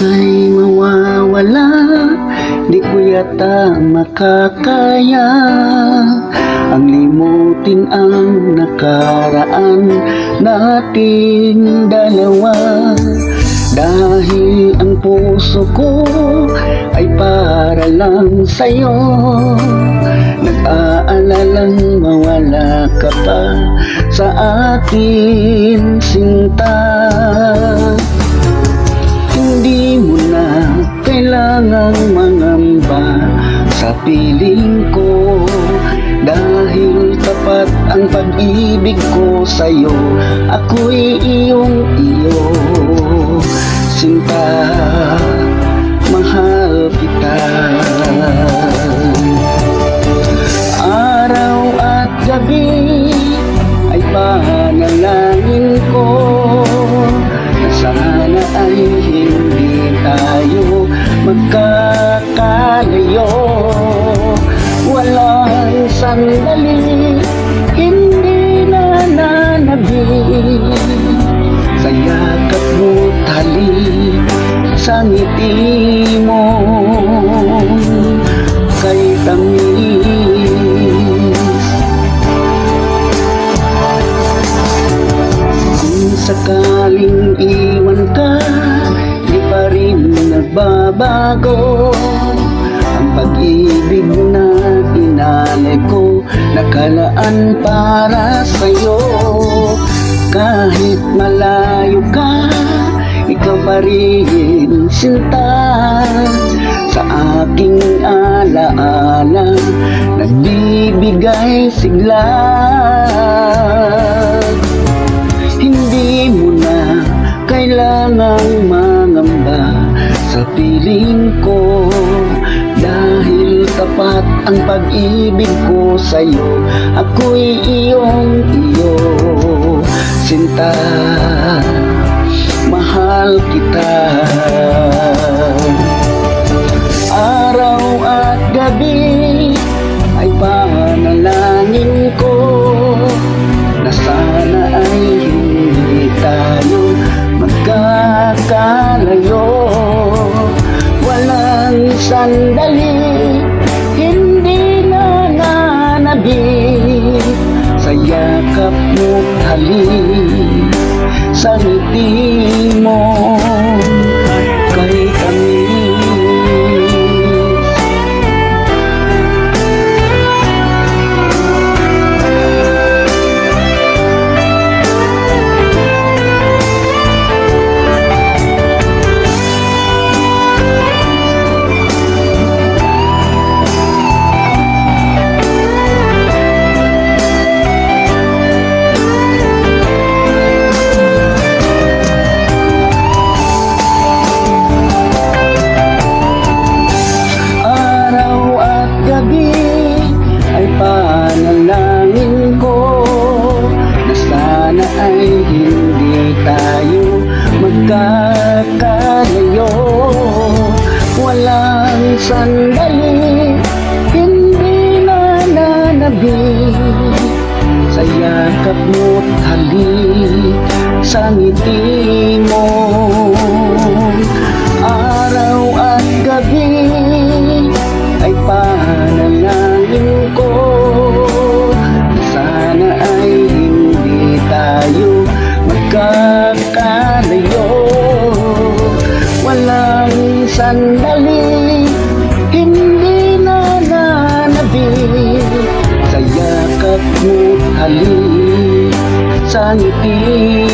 ika'y mawawala, di ko yata makakaya ang limutin ang nakaraan nating dalawa. Dahil ang puso ko ay para lang sa'yo, nag-aalalang mawala ka pa sa akin, sinta. Hindi mo na kailangang mangamba sa piling ko, dahil tapat ang pag-ibig ko sa'yo. Ako'y iyong iyo, sinta, mahal kita. Araw at gabi ay panalangin ko na sana ay hindi tayo magkakalayo. Walang sandali hindi nananabik sa yakap mo't halik, sa ngiti mo kay tamis. Kung sakaling iwan ka, di pa rin nagbabago ang pag-ibig na inalay ko, nakalaan para sa'yo. Kahit malayo ka, ikaw pa rin, sinta, sa aking alaala, nagbibigay sigla. Hindi mo na kailangang mangamba sa piling ko, dahil tapat ang pag-ibig ko sa'yo. Ako'y iyong iyo, sinta, mahal kita. Araw at gabi ay panalangin ko na sana ay hindi tayo magkakalayo. Walang sandali hindi nananabik sa yakap mo't halik, sa ngiti mo kay tamis. Panalangin ko na sana ay hindi tayo magkakalayo. Walang sandali hindi nananabik sa yakap mo't halik, sa ngiti mo. Araw at gabi ay panalangin ko, sana ay hindi tayo magkakalayo. Walang sandali hindi nananabik sa yakap mo't halik, sa ngiti